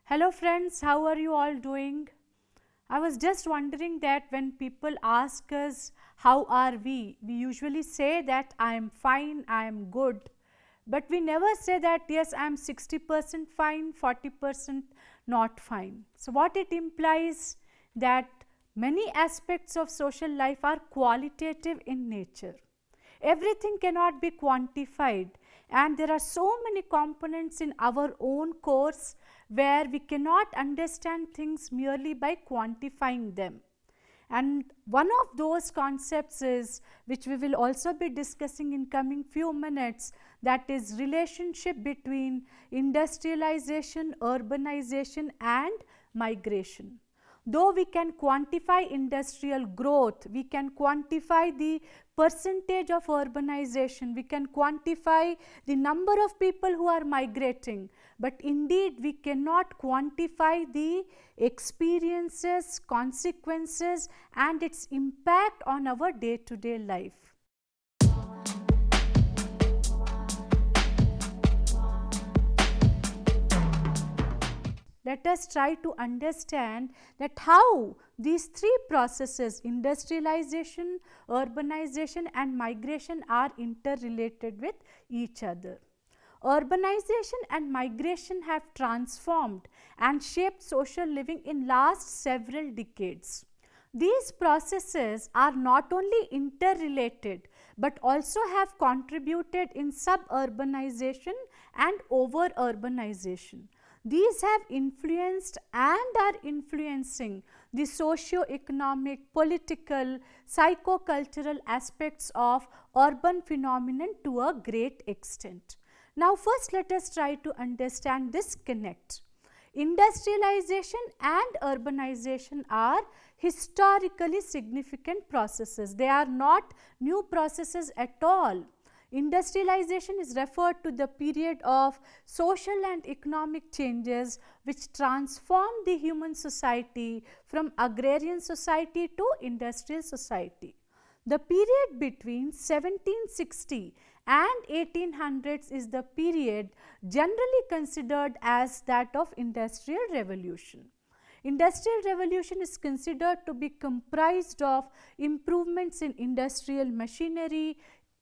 Hello friends, how are you all doing? I was just wondering that when people ask us how are we usually say that I am fine, I am good. But we never say that yes, I am 60% fine, 40% not fine. So what it implies that many aspects of social life are qualitative in nature. Everything cannot be quantified, and there are so many components in our own course where we cannot understand things merely by quantifying them. And one of those concepts is, which we will also be discussing in coming few minutes, that is relationship between industrialization, urbanization and migration. Though we can quantify industrial growth, we can quantify the percentage of urbanization, we can quantify the number of people who are migrating, but indeed we cannot quantify the experiences, consequences and its impact on our day-to-day life. Let us try to understand that how these three processes, industrialization, urbanization and migration, are interrelated with each other. Urbanization and migration have transformed and shaped social living in last several decades. These processes are not only interrelated but also have contributed in suburbanization and over-urbanization. These have influenced and are influencing the socio-economic, political, psycho-cultural aspects of urban phenomenon to a great extent. Now first let us try to understand this connect. Industrialization and urbanization are historically significant processes. They are not new processes at all. Industrialization is referred to the period of social and economic changes which transformed the human society from agrarian society to industrial society. The period between 1760 and 1800s is the period generally considered as that of Industrial Revolution. Industrial Revolution is considered to be comprised of improvements in industrial machinery,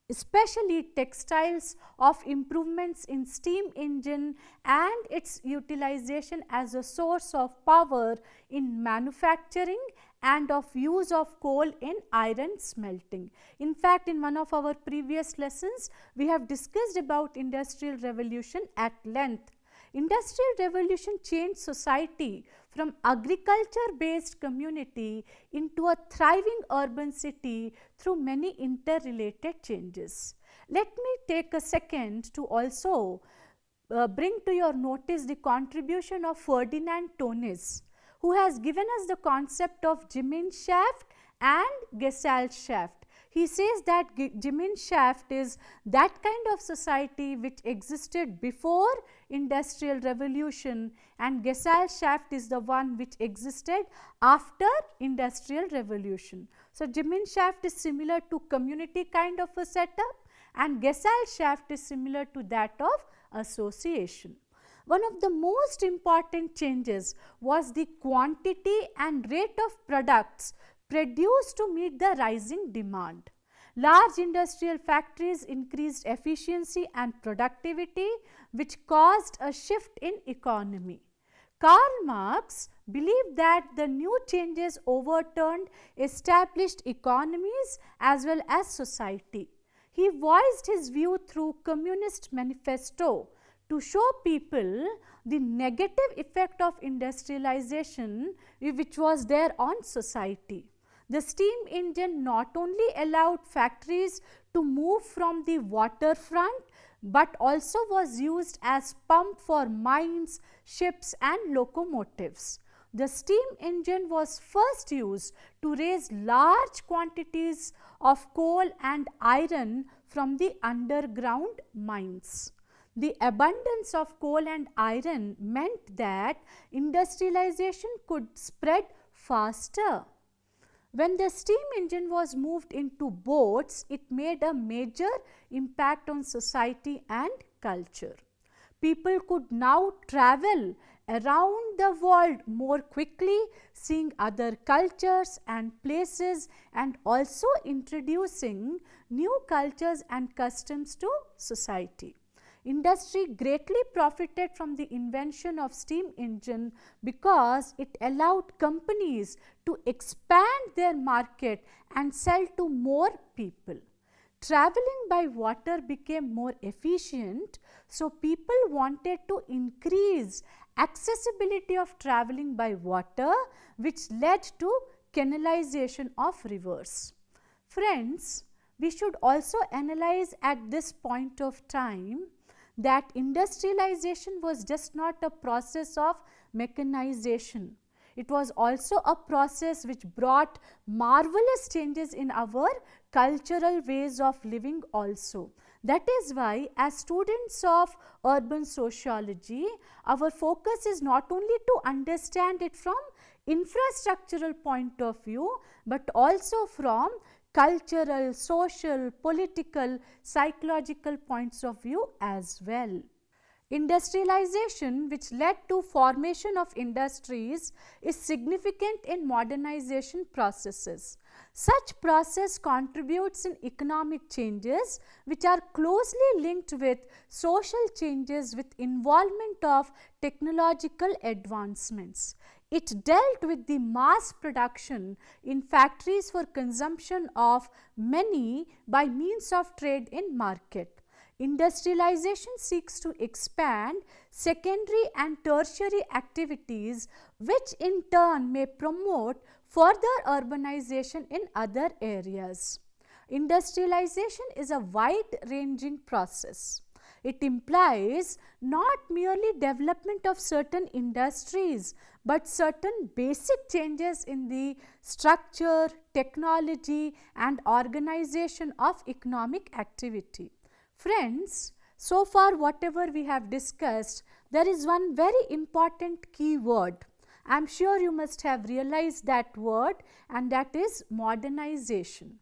especially textiles, of improvements in steam engine and its utilization as a source of power in manufacturing and of use of coal in iron smelting. In fact, in one of our previous lessons, we have discussed about Industrial Revolution at length. Industrial Revolution changed society from agriculture based community into a thriving urban city through many interrelated changes. Let me take a second to also bring to your notice the contribution of Ferdinand Tönnies, who has given us the concept of Gemeinschaft and Gesellschaft. He says that Gemeinschaft is that kind of society which existed before Industrial Revolution, and Gesellschaft is the one which existed after Industrial Revolution. So Gemeinschaft is similar to community kind of a setup, and Gesellschaft is similar to that of association. One of the most important changes was the quantity and rate of products produced to meet the rising demand. Large industrial factories increased efficiency and productivity, which caused a shift in economy. Karl Marx believed that the new changes overturned established economies as well as society. He voiced his view through Communist Manifesto to show people the negative effect of industrialization which was there on society. The steam engine not only allowed factories to move from the waterfront but also was used as pump for mines, ships and locomotives. The steam engine was first used to raise large quantities of coal and iron from the underground mines. The abundance of coal and iron meant that industrialization could spread faster. When the steam engine was moved into boats, it made a major impact on society and culture. People could now travel around the world more quickly, seeing other cultures and places, and also introducing new cultures and customs to society. Industry greatly profited from the invention of steam engine because it allowed companies to expand their market and sell to more people. Traveling by water became more efficient, so people wanted to increase accessibility of traveling by water, which led to canalization of rivers. Friends, we should also analyze at this point of time that industrialization was just not a process of mechanization. It was also a process which brought marvelous changes in our cultural ways of living also. That is why, as students of urban sociology, our focus is not only to understand it from infrastructural point of view, but also from cultural, social, political, psychological points of view as well. Industrialization, which led to formation of industries, is significant in modernization processes. Such process contributes in economic changes which are closely linked with social changes with involvement of technological advancements. It dealt with the mass production in factories for consumption of many by means of trade in market. Industrialization seeks to expand secondary and tertiary activities, which in turn may promote further urbanization in other areas. Industrialization is a wide-ranging process. It implies not merely development of certain industries, but certain basic changes in the structure, technology, and organization of economic activity. Friends, so far whatever we have discussed, there is one very important key word. I am sure you must have realized that word, and that is modernization.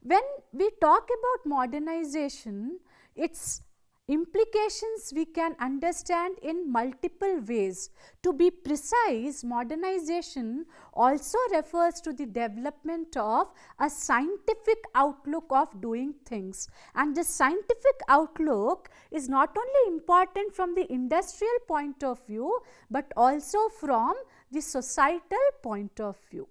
When we talk about modernization, its implications we can understand in multiple ways. To be precise, modernization also refers to the development of a scientific outlook of doing things, and this scientific outlook is not only important from the industrial point of view, but also from the societal point of view.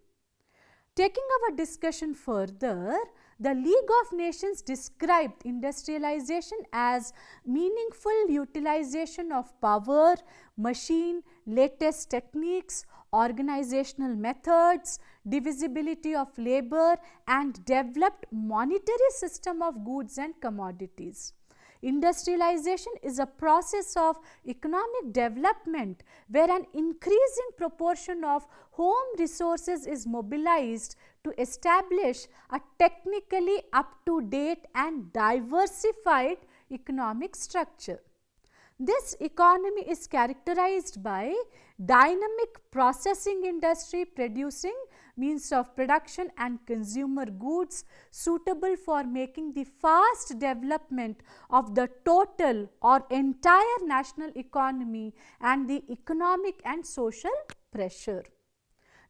Taking our discussion further, the League of Nations described industrialization as meaningful utilization of power, machine, latest techniques, organizational methods, divisibility of labor, and developed monetary system of goods and commodities. Industrialization is a process of economic development where an increasing proportion of home resources is mobilized to establish a technically up-to-date and diversified economic structure. This economy is characterized by dynamic processing industry producing means of production and consumer goods suitable for making the fast development of the total or entire national economy and the economic and social pressure.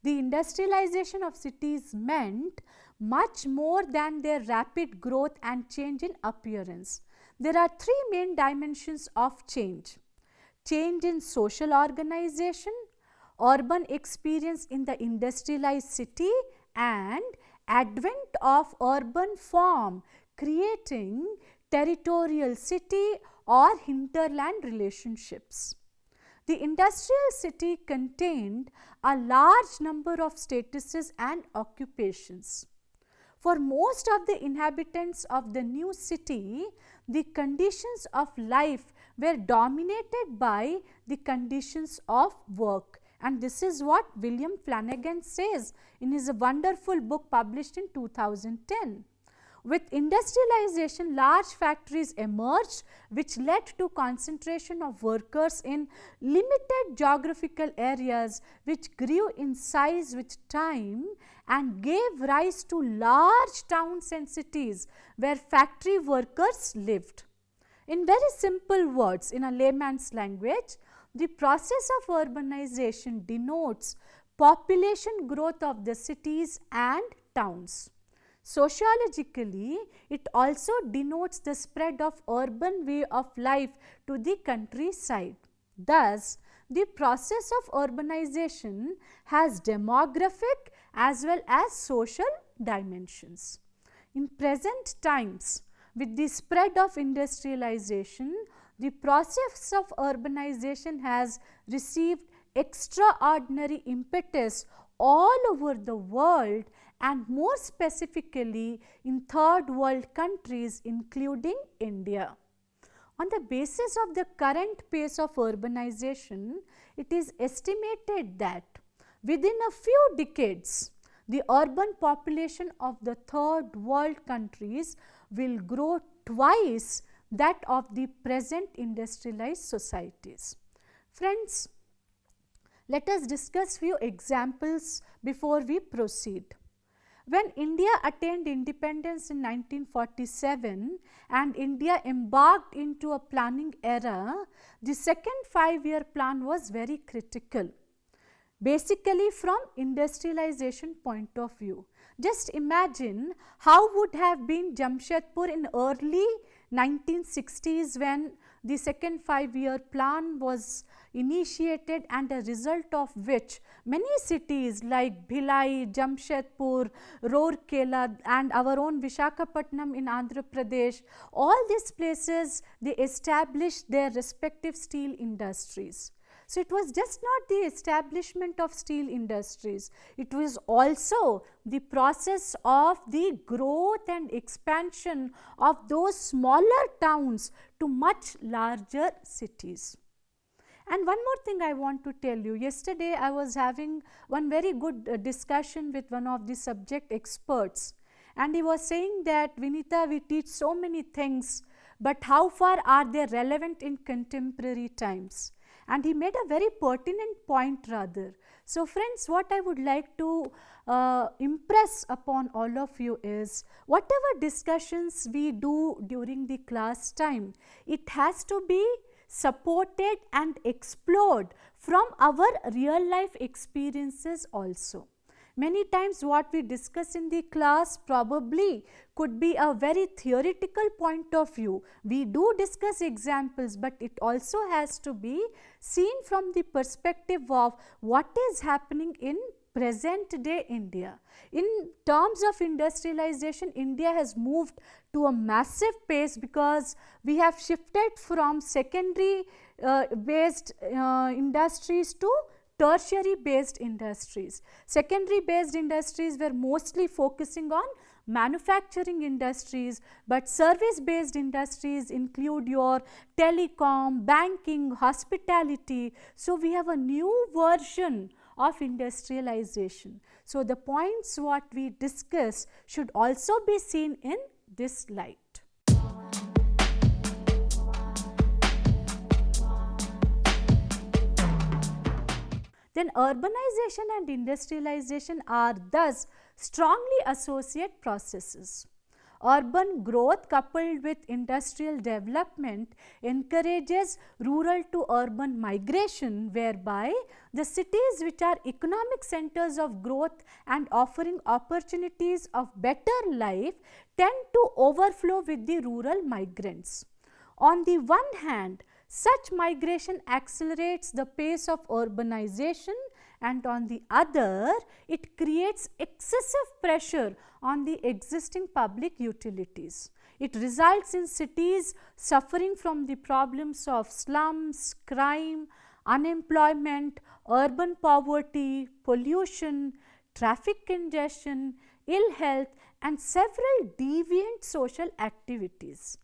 The industrialization of cities meant much more than their rapid growth and change in appearance. There are three main dimensions of change: change in social organization, urban experience in the industrialized city, and advent of urban form creating territorial city or hinterland relationships. The industrial city contained a large number of statuses and occupations. For most of the inhabitants of the new city, the conditions of life were dominated by the conditions of work. And this is what William Flanagan says in his wonderful book published in 2010. With industrialization, large factories emerged which led to concentration of workers in limited geographical areas which grew in size with time and gave rise to large towns and cities where factory workers lived. In very simple words, in a layman's language, the process of urbanization denotes population growth of the cities and towns. Sociologically, it also denotes the spread of urban way of life to the countryside. Thus, the process of urbanization has demographic as well as social dimensions. In present times, with the spread of industrialization, the process of urbanization has received extraordinary impetus all over the world, and more specifically in third world countries including India. On the basis of the current pace of urbanization, it is estimated that within a few decades, the urban population of the third world countries will grow twice that of the present industrialized societies. Friends, let us discuss few examples before we proceed. When India attained independence in 1947 and India embarked into a planning era, the second 5-year plan was very critical. Basically from industrialization point of view. Just imagine how would have been Jamshedpur in early 1960s when the second 5-year plan was initiated, and a result of which many cities like Bhilai, Jamshedpur, Rourkela and our own Vishakhapatnam in Andhra Pradesh, all these places they established their respective steel industries. So, it was just not the establishment of steel industries, it was also the process of the growth and expansion of those smaller towns to much larger cities. And one more thing I want to tell you, yesterday I was having one very good discussion with one of the subject experts, and he was saying that, Vinita, we teach so many things, but how far are they relevant in contemporary times? And he made a very pertinent point rather. So friends, what I would like to impress upon all of you is, whatever discussions we do during the class time, it has to be supported and explored from our real life experiences also. Many times what we discuss in the class probably could be a very theoretical point of view. We do discuss examples, but it also has to be seen from the perspective of what is happening in present day India. In terms of industrialization, India has moved to a massive pace because we have shifted from secondary based industries to tertiary based industries. Secondary based industries were mostly focusing on manufacturing industries, but service based industries include your telecom, banking, hospitality. So, we have a new version of industrialization. So, the points what we discuss should also be seen in this light. Then urbanization and industrialization are thus strongly associated processes. Urban growth coupled with industrial development encourages rural to urban migration, whereby the cities which are economic centers of growth and offering opportunities of better life tend to overflow with the rural migrants. On the one hand, such migration accelerates the pace of urbanization, and on the other, it creates excessive pressure on the existing public utilities. It results in cities suffering from the problems of slums, crime, unemployment, urban poverty, pollution, traffic congestion, ill health, and several deviant social activities.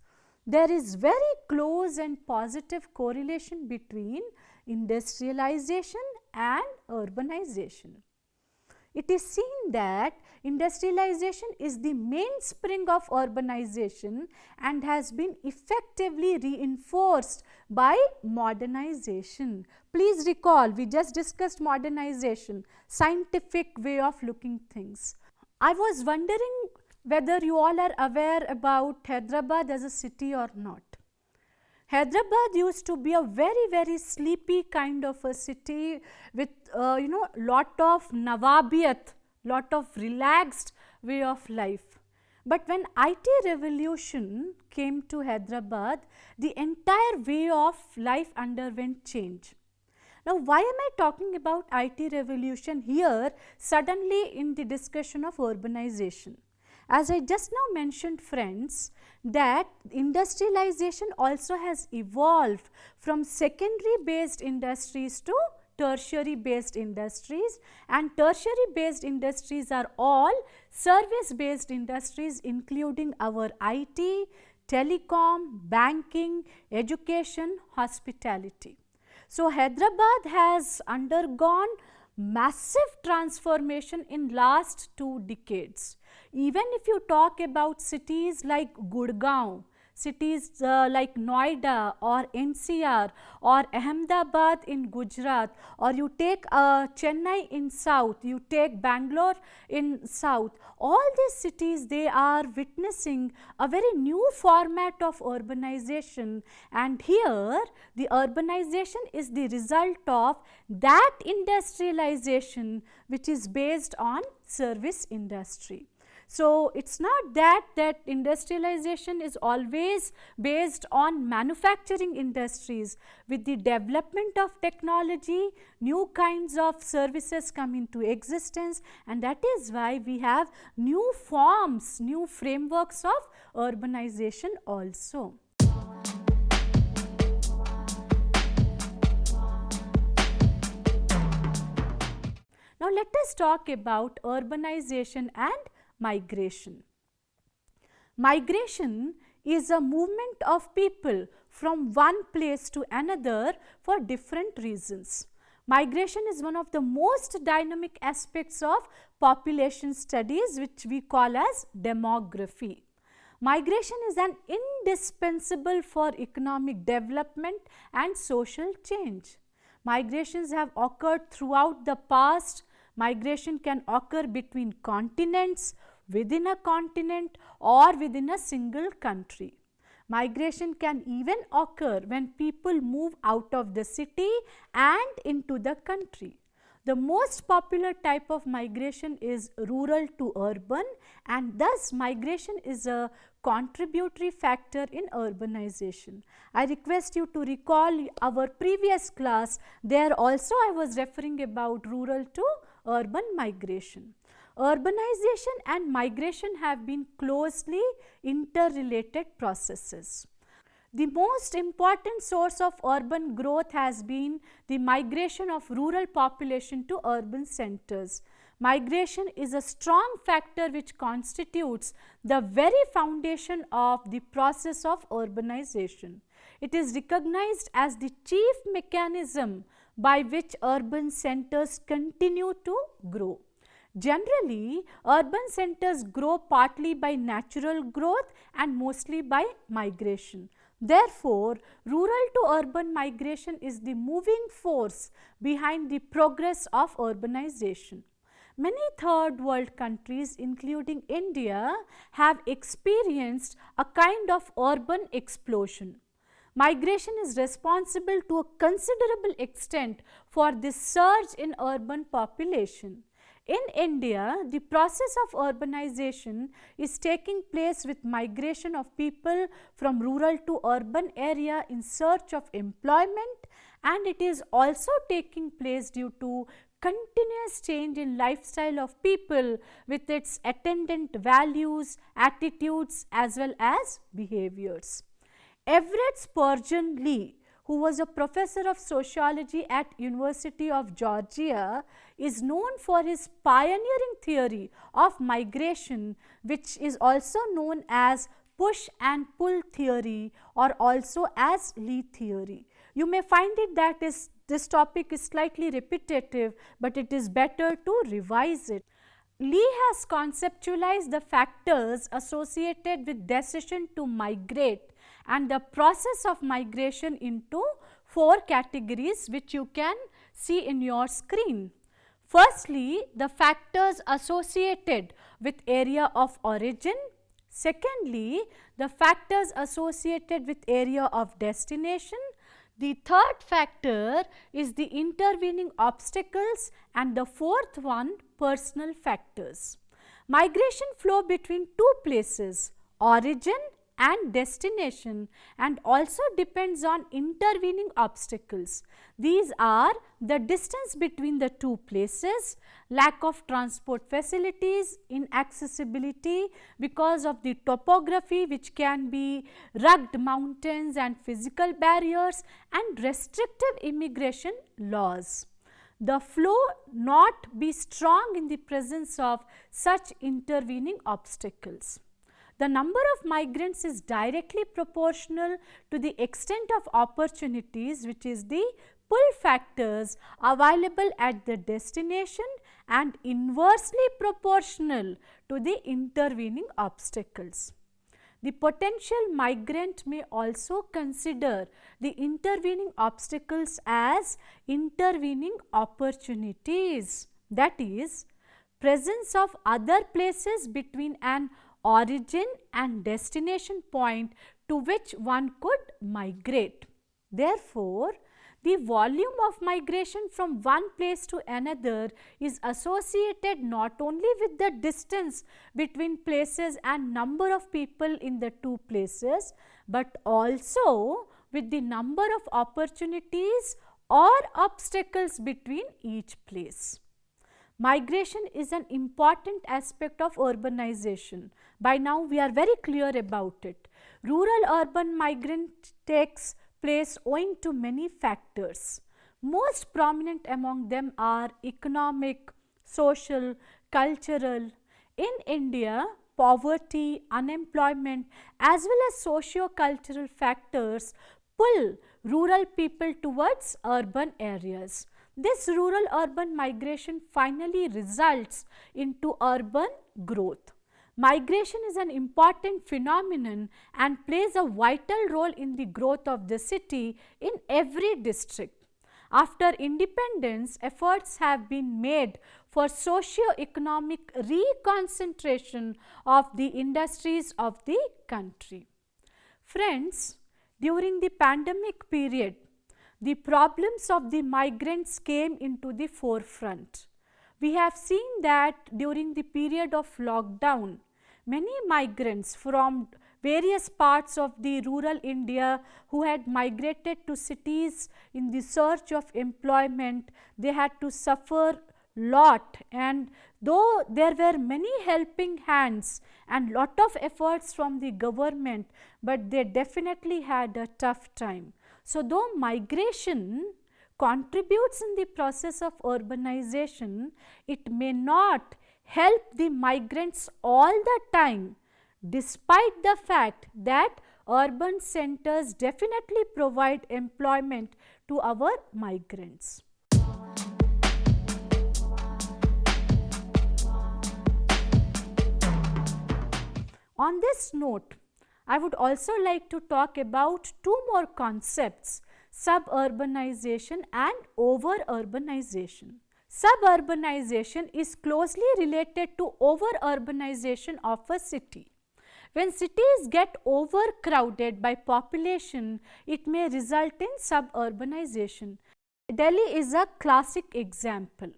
There is very close and positive correlation between industrialization and urbanization. It is seen that industrialization is the mainspring of urbanization and has been effectively reinforced by modernization. Please recall, we just discussed modernization, scientific way of looking things. I was wondering whether you all are aware about Hyderabad as a city or not. Hyderabad used to be a very sleepy kind of a city with lot of Nawabiyat, lot of relaxed way of life. But when IT revolution came to Hyderabad, the entire way of life underwent change. Now, why am I talking about IT revolution here suddenly in the discussion of urbanization? As I just now mentioned, friends, that industrialization also has evolved from secondary based industries to tertiary based industries, and tertiary based industries are all service based industries including our IT, telecom, banking, education, hospitality. So, Hyderabad has undergone massive transformation in last 2 decades. Even if you talk about cities like Gurgaon, cities like Noida or NCR or Ahmedabad in Gujarat, or you take Chennai in south, you take Bangalore in south, all these cities, they are witnessing a very new format of urbanization, and here the urbanization is the result of that industrialization which is based on service industry. So, it is not that industrialization is always based on manufacturing industries. With the development of technology, new kinds of services come into existence, and that is why we have new forms, new frameworks of urbanization also. Now, let us talk about urbanization and migration. Migration is a movement of people from one place to another for different reasons. Migration is one of the most dynamic aspects of population studies, which we call as demography. Migration is an indispensable for economic development and social change. Migrations have occurred throughout the past. Migration can occur between continents, within a continent, or within a single country. Migration can even occur when people move out of the city and into the country. The most popular type of migration is rural to urban, and thus migration is a contributory factor in urbanization. I request you to recall our previous class. There also I was referring about rural to urban migration. Urbanization and migration have been closely interrelated processes. The most important source of urban growth has been the migration of rural population to urban centers. Migration is a strong factor which constitutes the very foundation of the process of urbanization. It is recognized as the chief mechanism by which urban centers continue to grow. Generally, urban centers grow partly by natural growth and mostly by migration. Therefore, rural to urban migration is the moving force behind the progress of urbanization. Many third world countries, including India, have experienced a kind of urban explosion. Migration is responsible to a considerable extent for this surge in urban population. In India, the process of urbanization is taking place with migration of people from rural to urban area in search of employment, and it is also taking place due to continuous change in lifestyle of people with its attendant values, attitudes as well as behaviors. Everett Spurgeon Lee, who was a professor of sociology at University of Georgia, is known for his pioneering theory of migration, which is also known as push and pull theory or also as Lee theory. You may find it that this topic is slightly repetitive, but it is better to revise it. Lee has conceptualized the factors associated with decision to migrate and the process of migration into 4 categories, which you can see in your screen. Firstly, the factors associated with area of origin. Secondly, the factors associated with area of destination. The third factor is the intervening obstacles, and the fourth one, personal factors. Migration flow between two places, origin and destination, and also depends on intervening obstacles. These are the distance between the two places, lack of transport facilities, inaccessibility because of the topography, which can be rugged mountains and physical barriers, and restrictive immigration laws. The flow not be strong in the presence of such intervening obstacles. The number of migrants is directly proportional to the extent of opportunities, which is the pull factors available at the destination, and inversely proportional to the intervening obstacles. The potential migrant may also consider the intervening obstacles as intervening opportunities, that is, presence of other places between an origin and destination point to which one could migrate. Therefore, the volume of migration from one place to another is associated not only with the distance between places and number of people in the two places, but also with the number of opportunities or obstacles between each place. Migration is an important aspect of urbanization. By now we are very clear about it. Rural-urban migrant takes place owing to many factors. Most prominent among them are economic, social, cultural. In India, poverty, unemployment as well as socio-cultural factors pull rural people towards urban areas. This rural-urban migration finally results into urban growth. Migration is an important phenomenon and plays a vital role in the growth of the city in every district. After independence, efforts have been made for socio-economic reconcentration of the industries of the country. Friends, during the pandemic period, the problems of the migrants came into the forefront. We have seen that during the period of lockdown, many migrants from various parts of the rural India who had migrated to cities in the search of employment, they had to suffer lot, and though there were many helping hands and lot of efforts from the government, but they definitely had a tough time. So, though migration contributes in the process of urbanization, it may not help the migrants all the time, despite the fact that urban centers definitely provide employment to our migrants. On this note, I would also like to talk about two more concepts, suburbanization and over-urbanization. Suburbanization is closely related to over-urbanization of a city. When cities get overcrowded by population, it may result in suburbanization. Delhi is a classic example.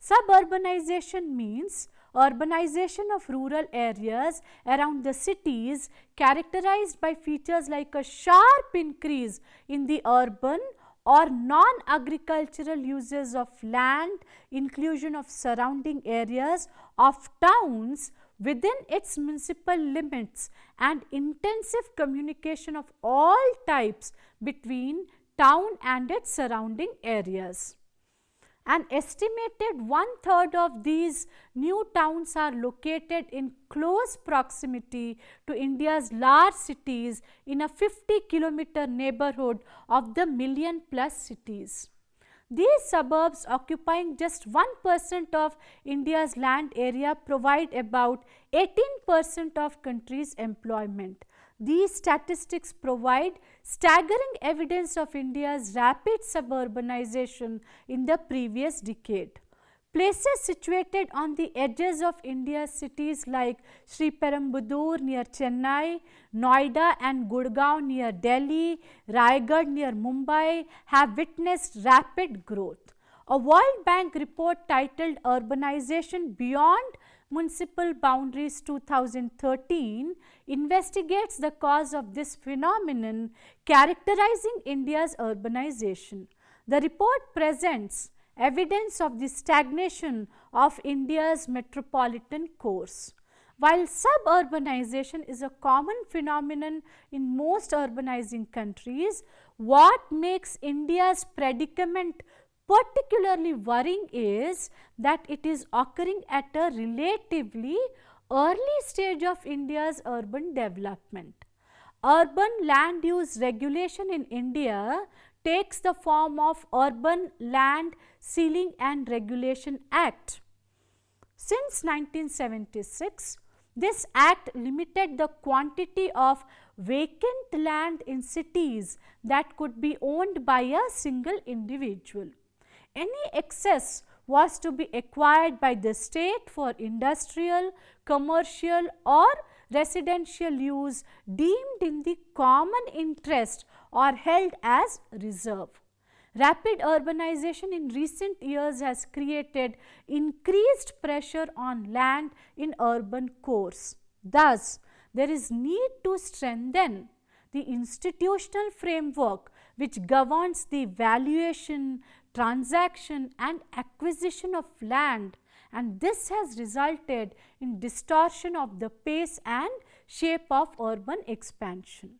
Suburbanization means urbanization of rural areas around the cities characterized by features like a sharp increase in the urban or non-agricultural uses of land, inclusion of surrounding areas of towns within its municipal limits, and intensive communication of all types between town and its surrounding areas. An estimated 1/3 of these new towns are located in close proximity to India's large cities in a 50-kilometer neighborhood of the million-plus cities. These suburbs, occupying just 1% of India's land area, provide about 18% of country's employment. These statistics provide staggering evidence of India's rapid suburbanization in the previous decade. Places situated on the edges of India's cities like Sri Perumbudur near Chennai, Noida and Gurgaon near Delhi, Raigad near Mumbai have witnessed rapid growth. A World Bank report titled Urbanization Beyond Municipal Boundaries 2013 investigates the cause of this phenomenon characterizing India's urbanization. The report presents evidence of the stagnation of India's metropolitan cores. While suburbanization is a common phenomenon in most urbanizing countries, what makes India's predicament particularly worrying is that it is occurring at a relatively early stage of India's urban development. Urban land use regulation in India takes the form of Urban Land Ceiling and Regulation Act. Since 1976, this act limited the quantity of vacant land in cities that could be owned by a single individual. Any excess was to be acquired by the state for industrial, commercial or residential use deemed in the common interest or held as reserve. Rapid urbanization in recent years has created increased pressure on land in urban cores. Thus, there is need to strengthen the institutional framework which governs the valuation, transaction and acquisition of land, and this has resulted in distortion of the pace and shape of urban expansion.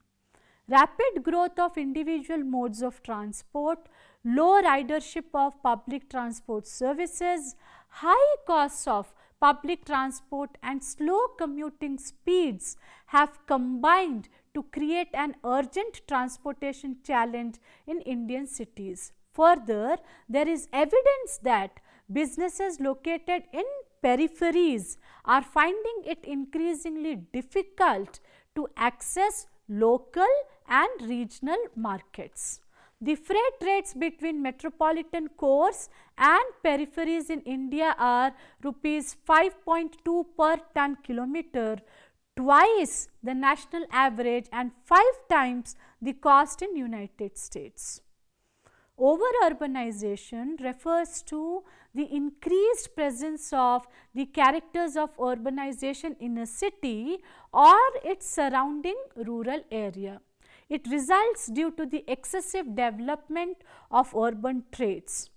Rapid growth of individual modes of transport, low ridership of public transport services, high costs of public transport and slow commuting speeds have combined to create an urgent transportation challenge in Indian cities. Further, there is evidence that businesses located in peripheries are finding it increasingly difficult to access local and regional markets. The freight rates between metropolitan cores and peripheries in India are rupees 5.2 per ton kilometer, twice the national average and 5 times the cost in United States. Over-urbanization refers to the increased presence of the characters of urbanization in a city or its surrounding rural area. It results due to the excessive development of urban traits.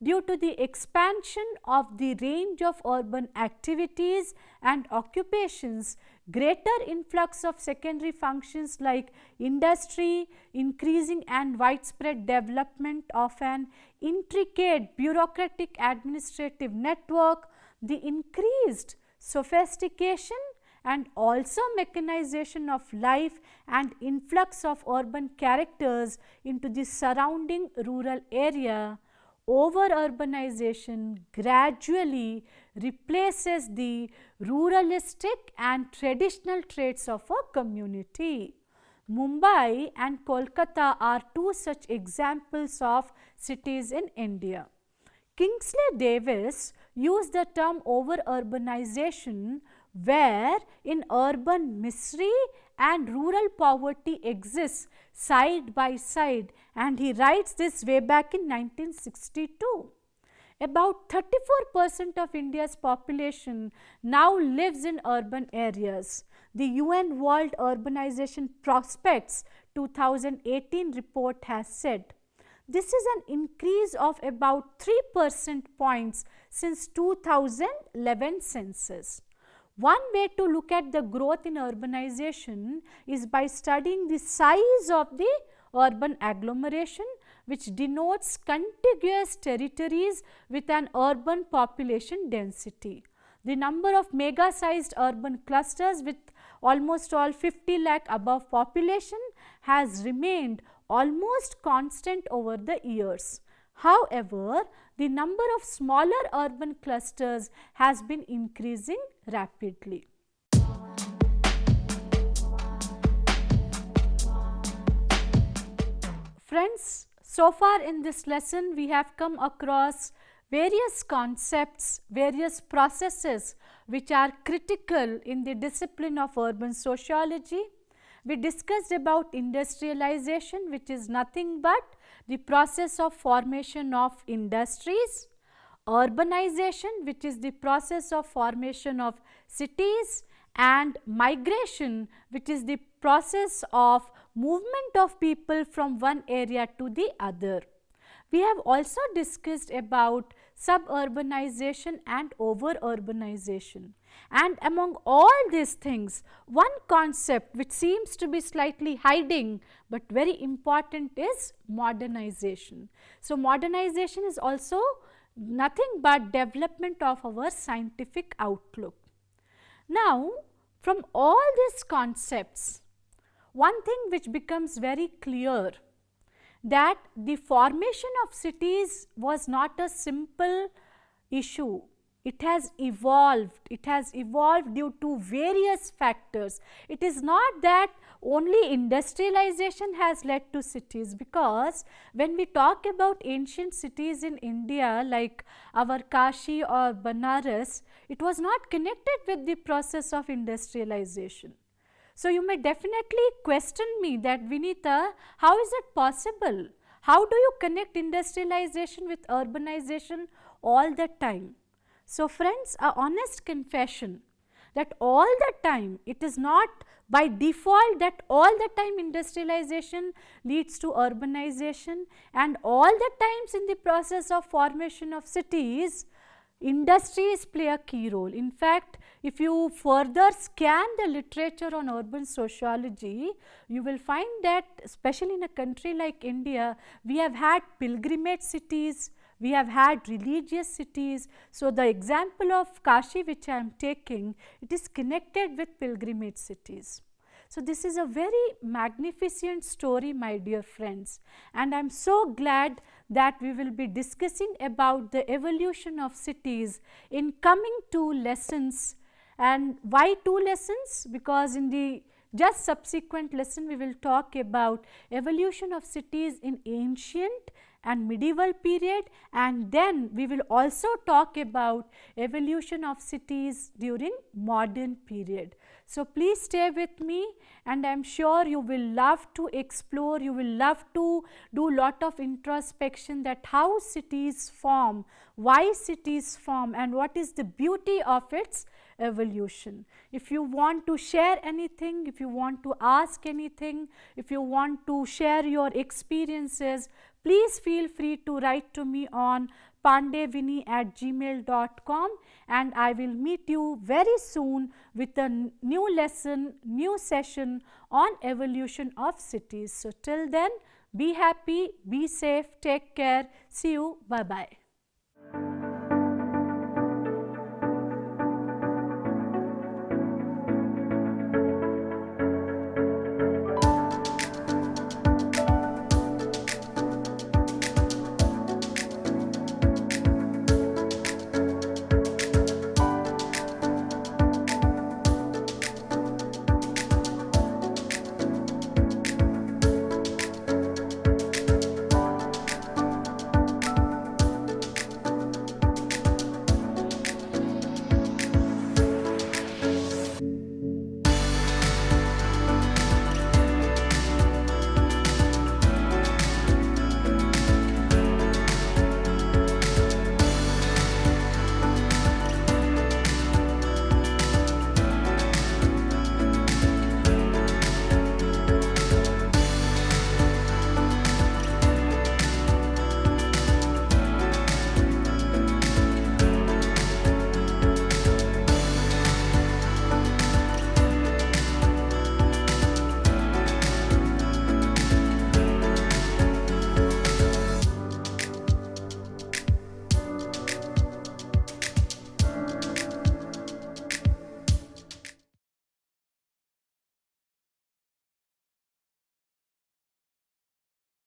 Due to the expansion of the range of urban activities and occupations, greater influx of secondary functions like industry, increasing and widespread development of an intricate bureaucratic administrative network, the increased sophistication and also mechanization of life and influx of urban characters into the surrounding rural area, over-urbanization gradually replaces the ruralistic and traditional traits of a community. Mumbai and Kolkata are two such examples of cities in India. Kingsley Davis used the term over-urbanization where in urban misery and rural poverty exists side by side, and he writes this way back in 1962. About 34% of India's population now lives in urban areas. The UN World Urbanization Prospects 2018 report has said this is an increase of about 3 percentage points since 2011 census. One way to look at the growth in urbanization is by studying the size of the urban agglomeration, which denotes contiguous territories with an urban population density. The number of mega-sized urban clusters with almost all 50 lakh above population has remained almost constant over the years. However, the number of smaller urban clusters has been increasing rapidly. Friends, so far in this lesson we have come across various concepts, various processes which are critical in the discipline of urban sociology. We discussed about industrialization, which is nothing but the process of formation of industries, urbanization, which is the process of formation of cities, and migration, which is the process of movement of people from one area to the other. We have also discussed about suburbanization and over-urbanization. And among all these things, one concept which seems to be slightly hiding but very important is modernization. So, modernization is also nothing but development of our scientific outlook. Now, from all these concepts, one thing which becomes very clear, that the formation of cities was not a simple issue. It has evolved. It has evolved due to various factors. It is not that only industrialization has led to cities, because when we talk about ancient cities in India like our Kashi or Banaras, it was not connected with the process of industrialization. So, you may definitely question me that, Vinita, how is it possible? How do you connect industrialization with urbanization all the time? So, friends, a honest confession that all the time, it is not by default that all the time industrialization leads to urbanization, and all the times in the process of formation of cities, industries play a key role. In fact, if you further scan the literature on urban sociology, you will find that especially in a country like India, we have had pilgrimage cities, we have had religious cities. So, the example of Kashi which I am taking, it is connected with pilgrimage cities. So, this is a very magnificent story, my dear friends, and I am so glad that we will be discussing about the evolution of cities in coming 2 lessons. And why 2 lessons? Because in the just subsequent lesson we will talk about evolution of cities in ancient and medieval period, and then we will also talk about evolution of cities during modern period. So, please stay with me, and I am sure you will love to explore, you will love to do lot of introspection that how cities form, why cities form, and what is the beauty of its evolution. If you want to share anything, if you want to ask anything, if you want to share your experiences, please feel free to write to me on pandevini@gmail.com, and I will meet you very soon with a new lesson, new session on evolution of cities. So, till then, be happy, be safe, take care, see you, bye-bye.